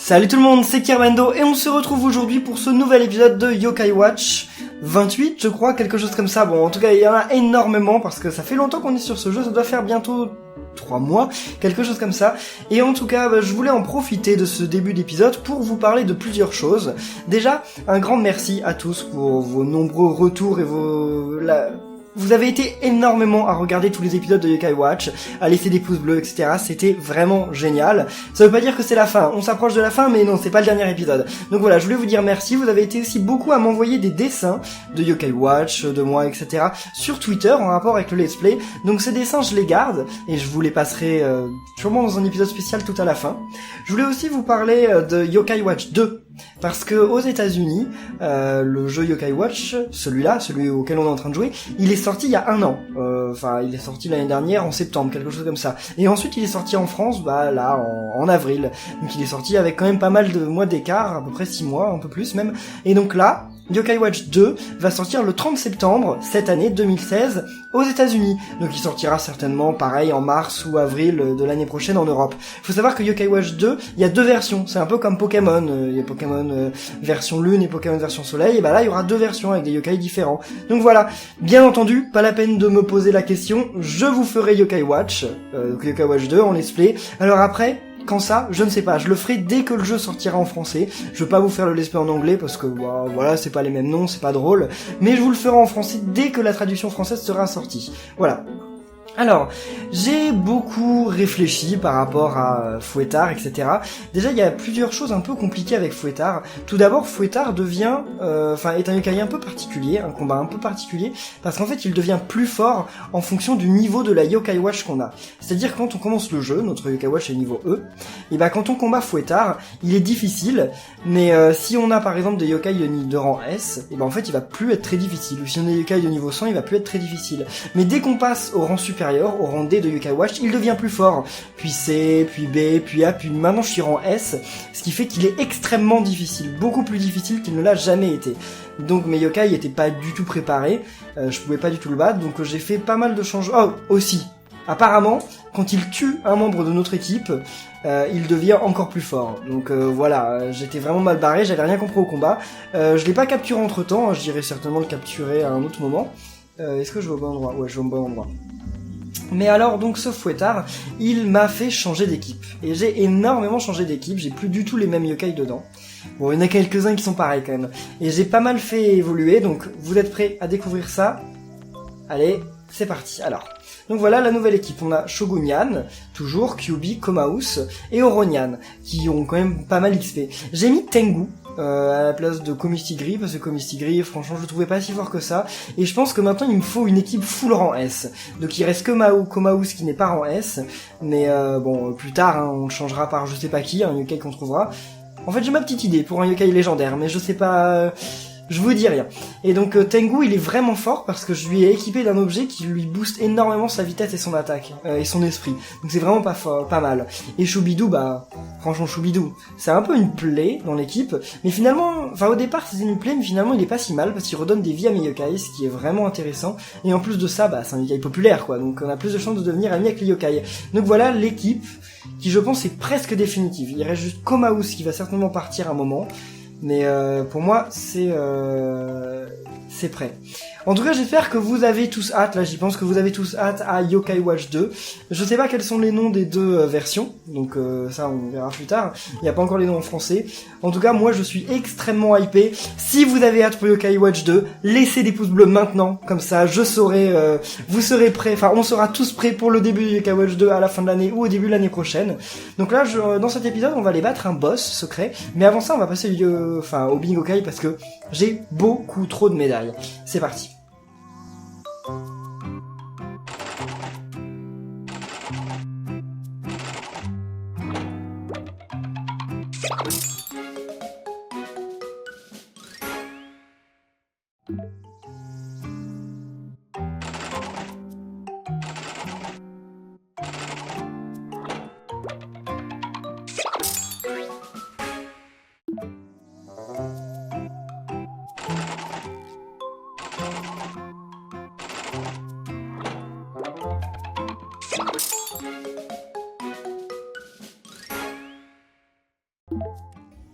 Salut tout le monde, c'est Kirmando et on se retrouve aujourd'hui pour ce nouvel épisode de Yokai Watch 28 je crois, quelque chose comme ça. Bon, en tout cas il y en a énormément parce que ça fait longtemps qu'on est sur ce jeu, ça doit faire bientôt 3 mois, quelque chose comme ça. Et en tout cas, je voulais en profiter de ce début d'épisode pour vous parler de plusieurs choses. Déjà, un grand merci à tous pour vos nombreux retours et vous avez été énormément à regarder tous les épisodes de Yokai Watch, à laisser des pouces bleus, etc. C'était vraiment génial. Ça veut pas dire que c'est la fin, on s'approche de la fin, mais non, c'est pas le dernier épisode. Donc voilà, je voulais vous dire merci, vous avez été aussi beaucoup à m'envoyer des dessins de Yokai Watch, de moi, etc. sur Twitter, en rapport avec le let's play. Donc ces dessins, je les garde, et je vous les passerai sûrement dans un épisode spécial tout à la fin. Je voulais aussi vous parler de Yokai Watch 2, parce que aux États-Unis, le jeu Yokai Watch, celui auquel on est en train de jouer, il est sorti il y a 1 an. Enfin, il est sorti l'année dernière en septembre, quelque chose comme ça. Et ensuite, il est sorti en France, là, en avril. Donc, il est sorti avec quand même pas mal de mois d'écart, à peu près 6 mois, un peu plus même. Et donc là, Yokai Watch 2 va sortir le 30 septembre cette année 2016 aux États-Unis. Donc il sortira certainement pareil en mars ou avril de l'année prochaine en Europe. Faut savoir que Yokai Watch 2, il y a 2 versions, c'est un peu comme Pokémon, il y a Pokémon version lune et Pokémon version soleil, et là il y aura 2 versions avec des yokai différents. Donc voilà, bien entendu, pas la peine de me poser la question, je vous ferai Yokai Watch 2 en let's play. Alors après, quand ça, je ne sais pas, je le ferai dès que le jeu sortira en français. Je veux pas vous faire le let's play en anglais parce que voilà, c'est pas les mêmes noms, c'est pas drôle, mais je vous le ferai en français dès que la traduction française sera sortie. Voilà. Alors, j'ai beaucoup réfléchi par rapport à Fouettard, etc. Déjà, il y a plusieurs choses un peu compliquées avec Fouettard. Tout d'abord, Fouettard devient, est un yokai un peu particulier, un combat un peu particulier, parce qu'en fait, il devient plus fort en fonction du niveau de la Yokai Watch qu'on a. C'est-à-dire, quand on commence le jeu, notre Yokai Watch est niveau E, et quand on combat Fouettard, il est difficile, mais si on a par exemple des yokai de rang S, en fait, il va plus être très difficile. Ou si on a des yokai de niveau 100, il va plus être très difficile. Mais dès qu'on passe au rang supérieur, au rang D de Yokai Watch, il devient plus fort. Puis C, puis B, puis A, puis maintenant je suis rang S, ce qui fait qu'il est extrêmement difficile, beaucoup plus difficile qu'il ne l'a jamais été. Donc mes yokai étaient pas du tout préparés, je pouvais pas du tout le battre, donc j'ai fait pas mal de changements. Oh, aussi, apparemment, quand il tue un membre de notre équipe, il devient encore plus fort. Donc voilà, j'étais vraiment mal barré, j'avais rien compris au combat. Je l'ai pas capturé entre temps, je dirais certainement le capturer à un autre moment. Est-ce que je vais au bon endroit? Ouais, je vais au bon endroit. Mais alors, donc, ce Fouettard, il m'a fait changer d'équipe. Et j'ai énormément changé d'équipe, j'ai plus du tout les mêmes yokai dedans. Bon, il y en a quelques-uns qui sont pareils quand même. Et j'ai pas mal fait évoluer, donc vous êtes prêts à découvrir ça? Allez, c'est parti. Alors, donc voilà la nouvelle équipe. On a Shogunyan, toujours, Kyubi, Komaus et Oronian, qui ont quand même pas mal XP. J'ai mis Tengu à la place de Komistigri, parce que Komistigri, franchement, je le trouvais pas si fort que ça, et je pense que maintenant, il me faut une équipe full rang S. Donc il reste que Komaus qui n'est pas rang S, mais bon, plus tard, on le changera par je sais pas qui, un yokai qu'on trouvera. En fait, j'ai ma petite idée pour un yokai légendaire, mais je sais pas... je vous dis rien. Et donc Tengu, il est vraiment fort parce que je lui ai équipé d'un objet qui lui booste énormément sa vitesse et son attaque, et son esprit. Donc c'est vraiment pas mal. Et Choubidou, franchement Choubidou, c'est un peu une plaie dans l'équipe, mais finalement, au départ c'était une plaie, mais finalement il est pas si mal parce qu'il redonne des vies à mes yokai, ce qui est vraiment intéressant. Et en plus de ça, c'est un yokai populaire quoi, donc on a plus de chances de devenir ami avec les yokai. Donc voilà l'équipe qui je pense est presque définitive. Il reste juste Komaus qui va certainement partir un moment. Mais pour moi, c'est prêt. En tout cas, j'espère que vous avez tous hâte, là j'y pense que vous avez tous hâte à Yokai Watch 2. Je sais pas quels sont les noms des 2 versions, donc ça on verra plus tard. Il n'y a pas encore les noms en français. En tout cas, moi je suis extrêmement hypé. Si vous avez hâte pour Yokai Watch 2, laissez des pouces bleus maintenant, comme ça je saurai, vous serez prêts, on sera tous prêts pour le début de Yokai Watch 2 à la fin de l'année ou au début de l'année prochaine. Donc là, dans cet épisode, on va aller battre un boss secret, mais avant ça, on va passer au Bingokai parce que j'ai beaucoup trop de médailles. C'est parti.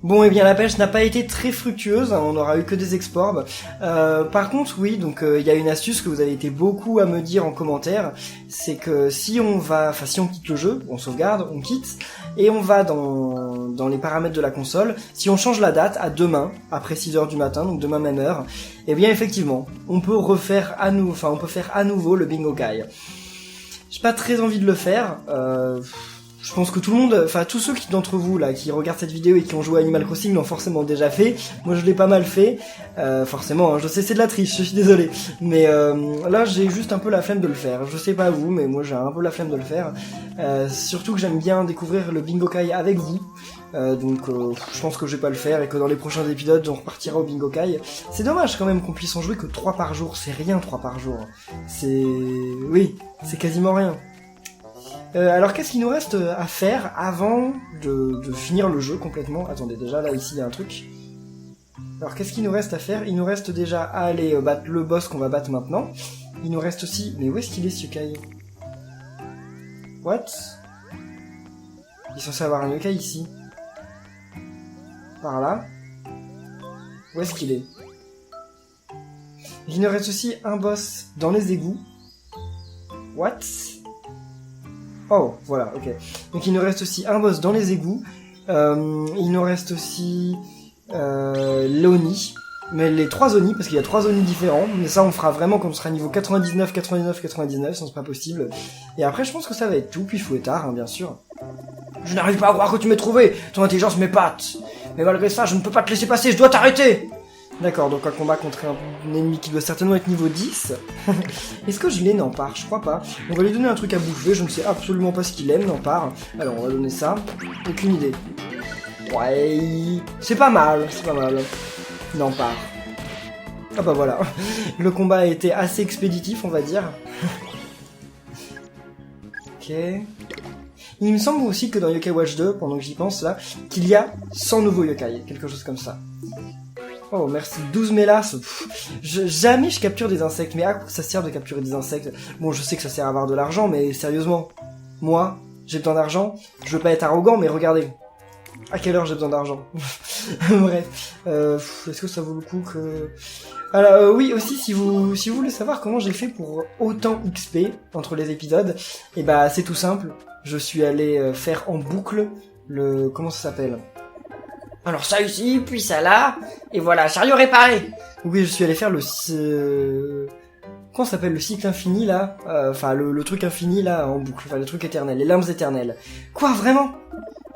Bon, eh bien la pêche n'a pas été très fructueuse, hein, on n'aura eu que des exports. Par contre, oui, donc il y a une astuce que vous avez été beaucoup à me dire en commentaire, c'est que si on quitte le jeu, on sauvegarde, on quitte, et on va dans les paramètres de la console, si on change la date à demain, après 6h du matin, donc demain même heure, eh bien effectivement, on peut faire à nouveau le Bingo Kai. J'ai pas très envie de le faire, je pense que tout le monde, enfin tous ceux d'entre vous là qui regardent cette vidéo et qui ont joué à Animal Crossing l'ont forcément déjà fait. Moi je l'ai pas mal fait, forcément. Hein, je sais c'est de la triche, je suis désolé, mais là j'ai juste un peu la flemme de le faire. Je sais pas vous, mais moi j'ai un peu la flemme de le faire. Surtout que j'aime bien découvrir le Bingo Kai avec vous. Donc je pense que je vais pas le faire et que dans les prochains épisodes on repartira au Bingo Kai. C'est dommage quand même qu'on puisse en jouer que 3 par jour, c'est rien 3 par jour. Oui, c'est quasiment rien. Alors qu'est-ce qu'il nous reste à faire avant de finir le jeu complètement? Attendez, déjà là ici il y a un truc. Alors qu'est-ce qu'il nous reste à faire? Il nous reste déjà à aller battre le boss qu'on va battre maintenant. Il nous reste aussi... Mais où est-ce qu'il est ce yokai? What? Il est censé avoir un yokai ici. Par là. Où est-ce qu'il est? Il nous reste aussi un boss dans les égouts. What? Oh, voilà, ok. Donc il nous reste aussi un boss dans les égouts. Il nous reste aussi l'Oni. Mais les 3 Oni, parce qu'il y a 3 Oni différents. Mais ça, on fera vraiment quand on sera niveau 99, 99, 99, sinon c'est pas possible. Et après, je pense que ça va être tout. Puis Fouettard, hein, bien sûr. Je n'arrive pas à croire que tu m'aies trouvé. Ton intelligence m'épate. Mais malgré ça, je ne peux pas te laisser passer. Je dois t'arrêter. D'accord, donc un combat contre un ennemi qui doit certainement être niveau 10. Est-ce que je l'ai, Nampar? Je crois pas. On va lui donner un truc à bouffer, je ne sais absolument pas ce qu'il aime, Nampar. Alors, on va donner ça. Aucune idée. Ouais, c'est pas mal, c'est pas mal. Nampar. Ah bah voilà. Le combat a été assez expéditif, on va dire. Ok. Il me semble aussi que dans Yokai Watch 2, pendant que j'y pense là, qu'il y a 100 nouveaux yokai, quelque chose comme ça. Oh merci, 12 mélasses. Jamais je capture des insectes, mais à quoi ça sert de capturer des insectes? Bon, je sais que ça sert à avoir de l'argent, mais sérieusement, moi, j'ai besoin d'argent, je veux pas être arrogant, mais regardez, à quelle heure j'ai besoin d'argent? Bref, est-ce que ça vaut le coup que... Alors oui, aussi, si vous voulez savoir comment j'ai fait pour autant XP entre les épisodes, et bah c'est tout simple, je suis allé faire en boucle le... comment ça s'appelle? Alors ça ici, puis ça là, et voilà, chariot réparé. Oui, je suis allé faire comment ça s'appelle, le cycle infini là? Enfin, le truc infini là, en boucle, enfin le truc éternel, les limbes éternelles. Quoi, vraiment?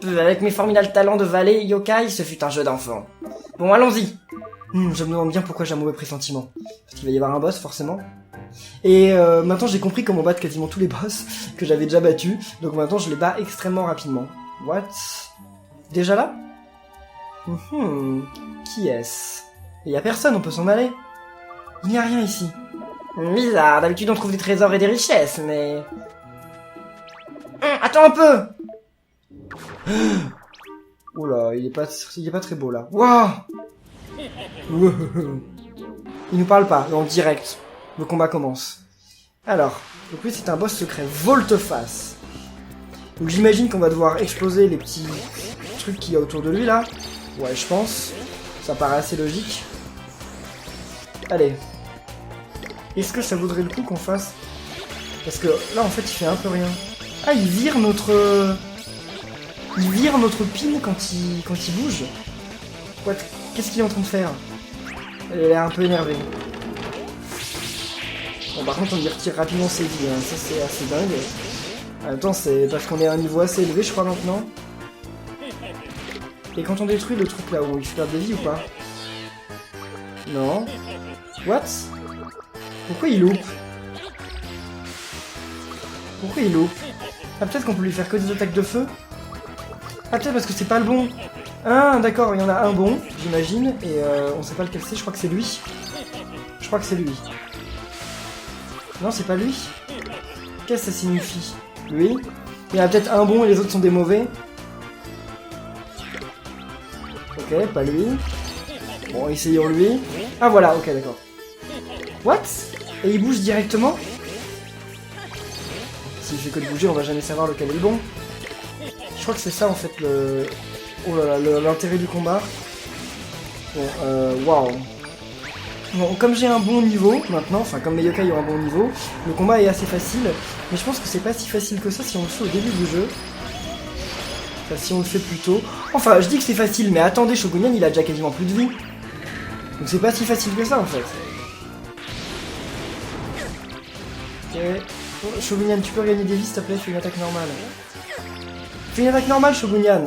Avec mes formidables talents de valet, yokai, ce fut un jeu d'enfant. Bon, allons-y. Je me demande bien pourquoi j'ai un mauvais pressentiment. Parce qu'il va y avoir un boss, forcément. Et maintenant j'ai compris comment battre quasiment tous les boss que j'avais déjà battus, donc maintenant je les bats extrêmement rapidement. What? Déjà là? Qui est-ce? Il y a personne, on peut s'en aller. Il n'y a rien ici. Bizarre, d'habitude on trouve des trésors et des richesses, mais... attends un peu. Oula, il est pas très beau là. Waouh. Il nous parle pas, en direct. Le combat commence. Alors, donc lui c'est un boss secret, volte-face. Donc j'imagine qu'on va devoir exploser les petits trucs qu'il y a autour de lui là. Ouais, je pense. Ça paraît assez logique. Allez. Est-ce que ça vaudrait le coup qu'on fasse... Parce que là, en fait, il fait un peu rien. Ah, il vire notre... Il vire notre pin quand il bouge. What? Qu'est-ce qu'il est en train de faire? Elle a l'air un peu énervée. Bon, par contre, on lui retire rapidement ses vies. Hein. Ça, c'est assez dingue. En même temps, c'est parce qu'on est à un niveau assez élevé, je crois, maintenant. Et quand on détruit le truc là où il fait perdre des vies ou pas? Non. What? Pourquoi il loupe? Pourquoi il loupe? Ah, peut-être qu'on peut lui faire que des attaques de feu? Ah, peut-être parce que c'est pas le bon. Ah, d'accord, il y en a un bon, j'imagine, et on sait pas lequel c'est, je crois que c'est lui. Je crois que c'est lui. Non, c'est pas lui. Qu'est-ce que ça signifie? Lui. Il y en a peut-être un bon et les autres sont des mauvais. Ok, pas lui. Bon, essayons lui. Ah voilà, ok, d'accord. What? Et il bouge directement? S'il fait que de bouger, on va jamais savoir lequel est le bon. Je crois que c'est ça en fait le... Oh là là, l'intérêt du combat. Bon, waouh. Bon, comme j'ai un bon niveau maintenant, enfin comme mes yokai ont un bon niveau, le combat est assez facile, mais je pense que c'est pas si facile que ça si on le fait au début du jeu. Enfin, si on le fait plus tôt. Enfin, je dis que c'est facile, mais attendez, Shogunyan il a déjà quasiment plus de vie. Donc c'est pas si facile que ça en fait. Ok. Oh, Shogunyan, tu peux gagner des vies s'il te plaît, fais une attaque normale. Fais une attaque normale, Shogunyan.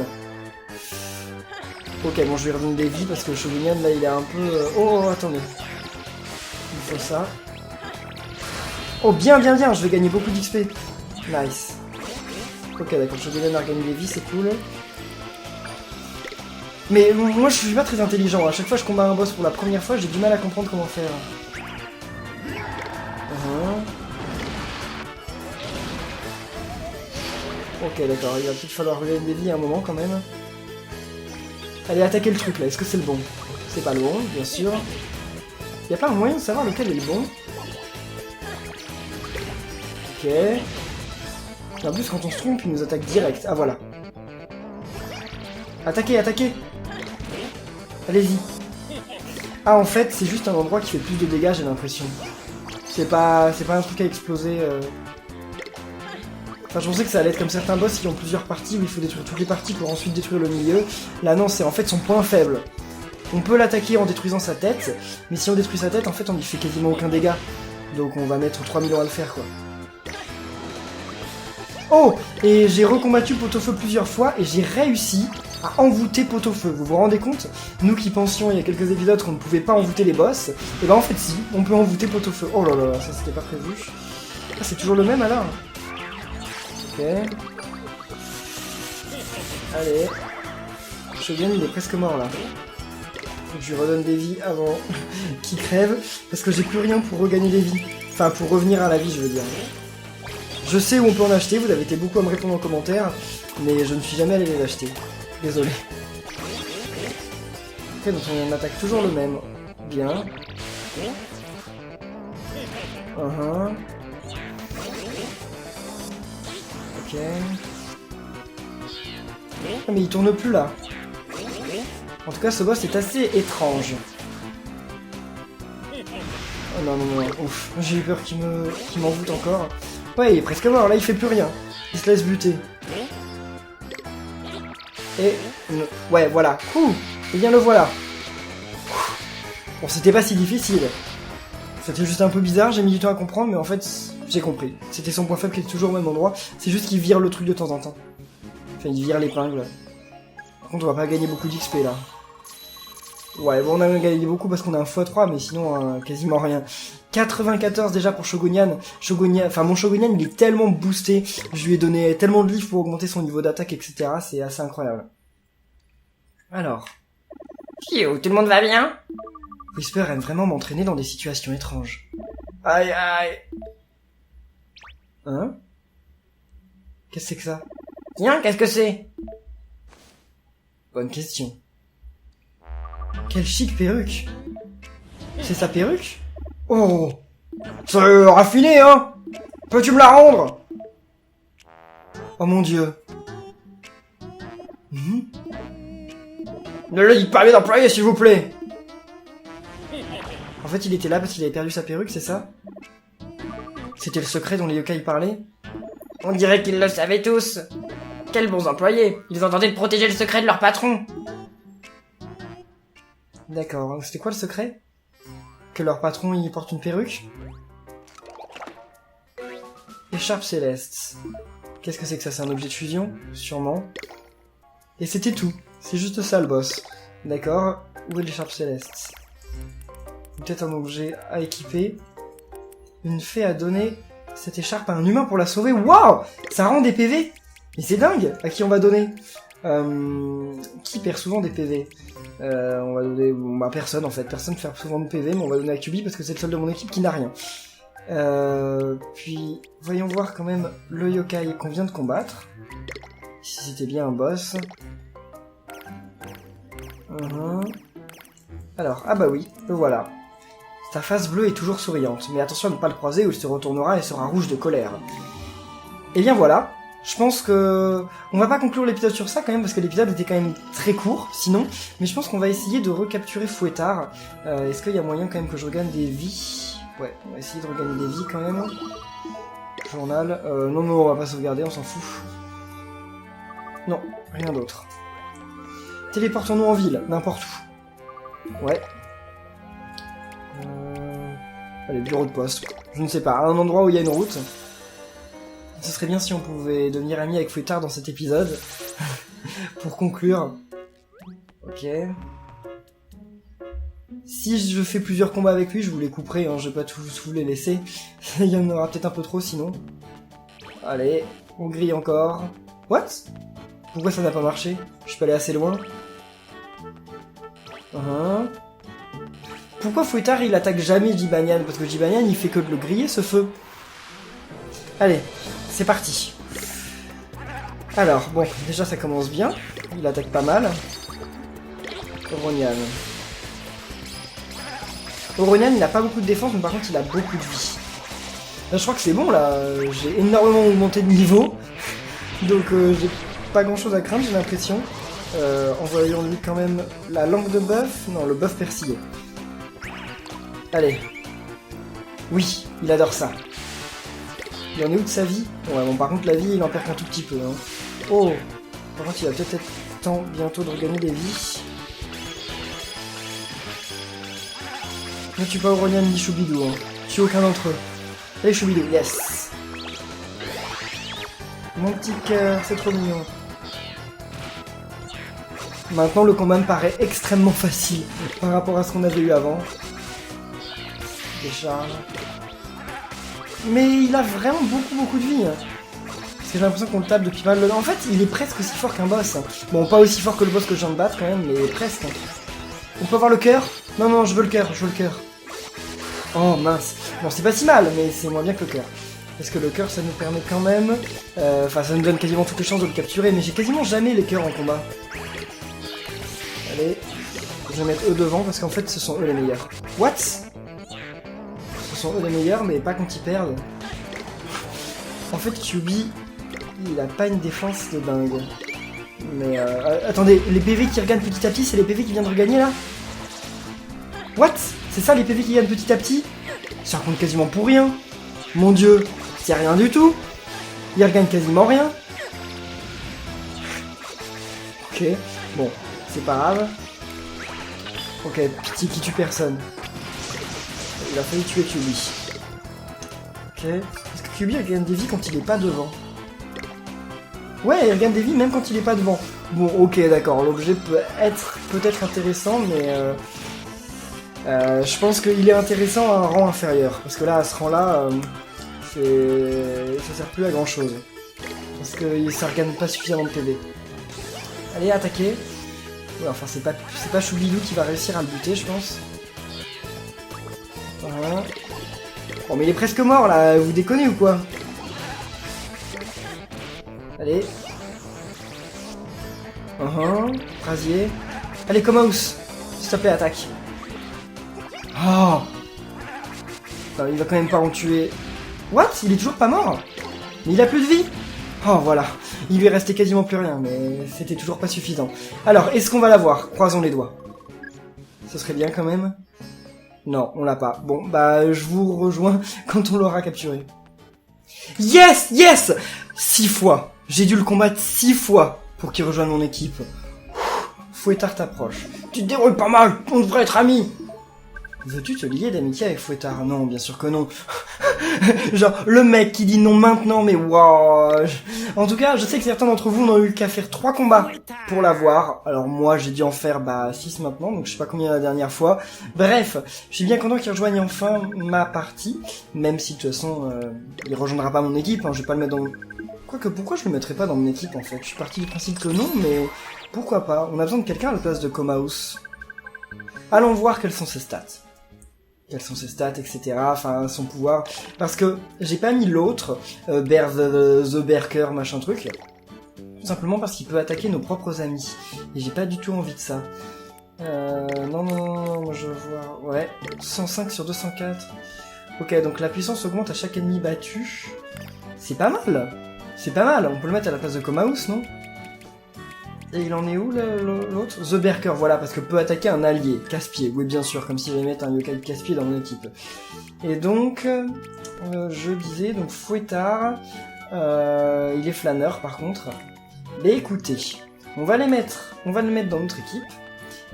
Ok, bon, je vais redonner des vies parce que Shogunyan là il est un peu... Oh, attendez. Il faut ça. Oh, bien, bien, bien, je vais gagner beaucoup d'XP. Nice. Ok, d'accord, Shogunyan a regagné des vies, c'est cool. Mais moi je suis pas très intelligent, à chaque fois que je combats un boss pour la première fois, j'ai du mal à comprendre comment faire. Ok, d'accord, il va peut-être falloir regagner des vies à un moment quand même. Allez, attaquer le truc là, est-ce que c'est le bon? C'est pas le bon, bien sûr. Y a pas un moyen de savoir lequel est le bon? Ok. En plus, quand on se trompe, il nous attaque direct. Ah, voilà. Attaquez, attaquez! Allez-y. Ah, en fait, c'est juste un endroit qui fait plus de dégâts, j'ai l'impression. C'est pas un truc à exploser. Enfin, je pensais que ça allait être comme certains boss qui ont plusieurs parties où il faut détruire toutes les parties pour ensuite détruire le milieu. Là, non, c'est en fait son point faible. On peut l'attaquer en détruisant sa tête, mais si on détruit sa tête, en fait, on lui fait quasiment aucun dégât. Donc on va mettre 3000 ans à le faire, quoi. Oh! Et j'ai recombattu Pot-au-Feu plusieurs fois, et j'ai réussi à envoûter Pot-au-Feu. Vous vous rendez compte? Nous qui pensions il y a quelques épisodes qu'on ne pouvait pas envoûter les boss, et ben en fait si, on peut envoûter Pot-au-Feu. Oh là là, ça c'était pas prévu. Ah, c'est toujours le même alors? Ok. Allez. Shogun il est presque mort là. Faut que je lui redonne des vies avant qu'il crève, parce que j'ai plus rien pour regagner des vies. Enfin, pour revenir à la vie, je veux dire. Je sais où on peut en acheter, vous avez été beaucoup à me répondre en commentaire, mais je ne suis jamais allé les acheter. Désolé. Ok, donc on attaque toujours le même. Bien. Ok. Ah, mais il tourne plus là. En tout cas, ce boss est assez étrange. Oh non, non, non, ouf. J'ai eu peur qu'il m'envoûte encore. Ouais, il est presque mort, là il fait plus rien. Il se laisse buter. Et... ouais, voilà. Ouh, et bien le voilà. Bon, c'était pas si difficile. C'était juste un peu bizarre, j'ai mis du temps à comprendre, mais en fait, j'ai compris. C'était son point faible qui est toujours au même endroit. C'est juste qu'il vire le truc de temps en temps. Enfin, il vire l'épingle. Par contre, on va pas gagner beaucoup d'XP là. Ouais, bon, on a gagné beaucoup parce qu'on a un x3, mais sinon, quasiment rien. 94 déjà pour Shogunyan. Enfin, mon Shogunyan, il est tellement boosté. Je lui ai donné tellement de livres pour augmenter son niveau d'attaque, etc. C'est assez incroyable. Alors. Yo, tout le monde va bien? Whisper aime vraiment m'entraîner dans des situations étranges. Aïe, aïe. Hein? Qu'est-ce que c'est que ça? Tiens, qu'est-ce que c'est? Bonne question. Quelle chic perruque. C'est sa perruque? Oh, c'est raffiné, hein? Peux-tu me la rendre? Oh mon dieu. Ne le dites pas à mes employés, s'il vous plaît. En fait, il était là parce qu'il avait perdu sa perruque, c'est ça? C'était le secret dont les yokai parlaient? On dirait qu'ils le savaient tous. Quels bons employés. Ils ont tenté de protéger le secret de leur patron. D'accord, c'était quoi le secret? Que leur patron y porte une perruque? Écharpe céleste. Qu'est-ce que c'est que ça? C'est un objet de fusion? Sûrement. Et c'était tout. C'est juste ça le boss. D'accord. Où est l'écharpe céleste? Peut-être un objet à équiper. Une fée a donné cette écharpe à un humain pour la sauver. Waouh! Ça rend des PV? Mais c'est dingue! À qui on va donner? Qui perd souvent des PV? On va donner... Bon, bah personne en fait. Personne perd souvent de PV, mais on va donner à Kyubi parce que c'est le seul de mon équipe qui n'a rien. Puis, voyons voir quand même le yokai qu'on vient de combattre. Si c'était bien un boss. Alors, ah bah oui, le voilà. Sa face bleue est toujours souriante, mais attention à ne pas le croiser ou il se retournera et sera rouge de colère. Et bien voilà, Je pense que on va pas conclure l'épisode sur ça quand même parce que l'épisode était quand même très court sinon, mais je pense qu'on va essayer de recapturer Fouettard. Est-ce qu'il y a moyen quand même que je regagne des vies? Ouais, on va essayer de regagner des vies quand même. Journal. Non, on va pas sauvegarder, on s'en fout. Non, rien d'autre. Téléportons-nous en ville, n'importe où. Ouais. Allez, bureau de poste. Je ne sais pas, un endroit où il y a une route. Ce serait bien si on pouvait devenir amis avec Fouettard dans cet épisode. Pour conclure. Ok. Si je fais plusieurs combats avec lui, je vous les couperai, hein, je vais pas tous vous les laisser. Il y en aura peut-être un peu trop sinon. Allez, on grille encore. What? Pourquoi ça n'a pas marché? Je suis pas allé assez loin. Pourquoi Fouettard il attaque jamais Jibanyan? Parce que Jibanyan il fait que de le griller ce feu. Allez, c'est parti. Alors, bon, déjà ça commence bien. Il attaque pas mal. Oronian. Oronian il a pas beaucoup de défense, mais par contre il a beaucoup de vie. Là je crois que c'est bon là, j'ai énormément augmenté de niveau. Donc j'ai pas grand chose à craindre j'ai l'impression. Envoyons-lui quand même la langue de bœuf. Non, le bœuf persillé. Allez. Oui, il adore ça. Il en est où de sa vie? Ouais, bon, par contre, la vie, il en perd qu'un tout petit peu. Hein. Oh! Par contre, il va peut-être être temps bientôt de regagner des vies. Ne tue pas Oronian ni Choubidou. Hein. Tue aucun d'entre eux. Allez, Choubidou, yes! Mon petit cœur, c'est trop mignon. Maintenant, le combat me paraît extrêmement facile par rapport à ce qu'on avait eu avant. Décharge. Mais il a vraiment beaucoup de vie. Hein. Parce que j'ai l'impression qu'on le tape depuis pas mal de temps. En fait, il est presque aussi fort qu'un boss. Hein. Bon, pas aussi fort que le boss que je viens de battre quand même, mais presque. Hein. On peut avoir le cœur? Non, je veux le cœur, Oh mince. Bon, c'est pas si mal, mais c'est moins bien que le cœur. Parce que le cœur, ça nous permet quand même... Enfin, ça nous donne quasiment toutes les chances de le capturer, mais j'ai quasiment jamais les cœurs en combat. Allez, je vais mettre eux devant parce qu'en fait ce sont eux les meilleurs. What? Ce sont eux les meilleurs mais pas quand ils perdent. En fait Kyubi, il a pas une défense de dingue. Mais attendez, les PV qui regagnent petit à petit, c'est les PV qui viennent de regagner là? What? C'est ça les PV qui gagnent petit à petit? Ça compte quasiment pour rien. Mon dieu, c'est rien du tout. Il regagne quasiment rien. Ok, bon. C'est pas grave. Ok, pitié qui tue personne. Il a failli tuer Kyubi. Ok. Est-ce que Kyubi regagne des vies quand il est pas devant? Ouais, il regagne des vies même quand il est pas devant. Bon, ok, d'accord. L'objet peut être peut-être intéressant, mais... je pense qu'il est intéressant à un rang inférieur. Parce que là, à ce rang-là, ça sert plus à grand-chose. Parce que ça regagne pas suffisamment de PV. Allez, attaquez. Ouais, enfin, c'est pas Choubidou qui va réussir à le buter, je pense. Voilà. Bon, mais il est presque mort, là. Vous déconnez ou quoi? Allez. Brasier. Allez, Comaus. S'il te plaît, attaque. Oh. Non, il va quand même pas en tuer. What? Il est toujours pas mort? Mais il a plus de vie? Oh, voilà. Il lui est resté quasiment plus rien, mais c'était toujours pas suffisant. Alors, est-ce qu'on va l'avoir? Croisons les doigts. Ce serait bien quand même. Non, on l'a pas. Bon, bah, je vous rejoins quand on l'aura capturé. Yes! 6 fois. J'ai dû le combattre 6 fois pour qu'il rejoigne mon équipe. Fouettard t'approche. Tu te débrouilles pas mal, on devrait être amis. Veux-tu te lier d'amitié avec Fouettard? Non, bien sûr que non. Genre, le mec qui dit non maintenant, mais waouh. En tout cas, je sais que certains d'entre vous n'ont eu qu'à faire 3 combats pour l'avoir. Alors moi, j'ai dû en faire 6 maintenant, donc je sais pas combien la dernière fois. Bref, je suis bien content qu'il rejoigne enfin ma partie, même si de toute façon, il rejoindra pas mon équipe, hein, je vais pas le mettre dans... Quoique, pourquoi je le mettrais pas dans mon équipe en fait? Je suis parti du principe que non, mais pourquoi pas? On a besoin de quelqu'un à la place de Comaus. Allons voir quelles sont ses stats. Quelles sont ses stats, etc. Enfin, son pouvoir. Parce que j'ai pas mis l'autre, Bear the Berker, machin truc. Tout simplement parce qu'il peut attaquer nos propres amis. Et j'ai pas du tout envie de ça. Non, moi je vois... Ouais, 105 sur 204. Ok, donc la puissance augmente à chaque ennemi battu. C'est pas mal. C'est pas mal, on peut le mettre à la place de Komaus, non? Et il en est où l'autre? The Berker, voilà, parce que peut attaquer un allié. Casse-pied, oui bien sûr, comme si j'allais mettre un yokai de casse-pied dans mon équipe. Et donc, je disais, donc Fouettard, il est flâneur par contre. Mais écoutez, on va le mettre dans notre équipe.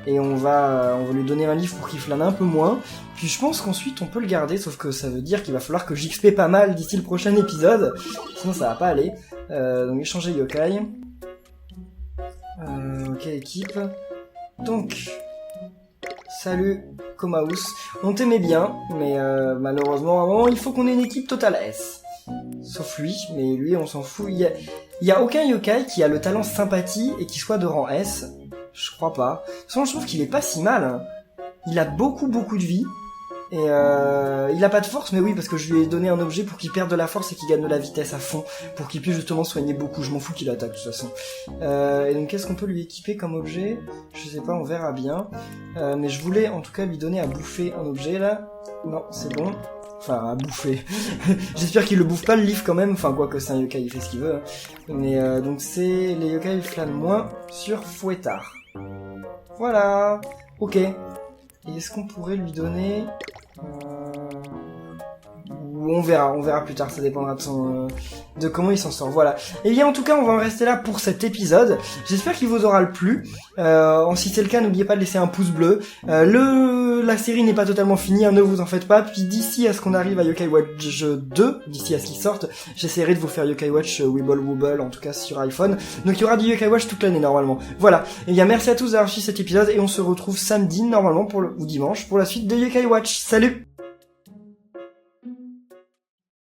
Et on va lui donner un livre pour qu'il flâne un peu moins. Puis je pense qu'ensuite on peut le garder, sauf que ça veut dire qu'il va falloir que j'XP pas mal d'ici le prochain épisode. Sinon ça va pas aller. Donc échanger yokai. Ok équipe. Donc, salut Komaus. On t'aimait bien, mais malheureusement à un moment il faut qu'on ait une équipe totale S. Sauf lui, mais lui on s'en fout. Il y a aucun yokai qui a le talent sympathie et qui soit de rang S. Je crois pas. De toute façon, je trouve qu'il est pas si mal. Hein. Il a beaucoup de vie. Et il a pas de force, mais oui, parce que je lui ai donné un objet pour qu'il perde de la force et qu'il gagne de la vitesse à fond. Pour qu'il puisse justement soigner beaucoup. Je m'en fous qu'il attaque de toute façon. Et donc, qu'est-ce qu'on peut lui équiper comme objet? Je sais pas, on verra bien. Mais je voulais en tout cas lui donner à bouffer un objet là. Non, c'est bon. Enfin, à bouffer. J'espère qu'il le bouffe pas le livre quand même. Enfin, quoi que c'est un yokai, il fait ce qu'il veut. Hein. Mais donc c'est les yokai flânent moins sur Fouettard. Voilà. Ok. Et est-ce qu'on pourrait lui donner... On verra plus tard, ça dépendra de comment il s'en sort. Voilà. Et bien en tout cas, on va en rester là pour cet épisode. J'espère qu'il vous aura plu. Si c'est le cas, n'oubliez pas de laisser un pouce bleu. La série n'est pas totalement finie, hein, ne vous en faites pas. Puis d'ici à ce qu'on arrive à Yokai Watch 2, d'ici à ce qu'il sorte, j'essaierai de vous faire Yokai Watch Wibble Wobble, en tout cas sur iPhone. Donc il y aura du Yokai Watch toute l'année normalement. Voilà. Et bien merci à tous d'avoir suivi cet épisode et on se retrouve samedi normalement ou dimanche pour la suite de Yokai Watch. Salut!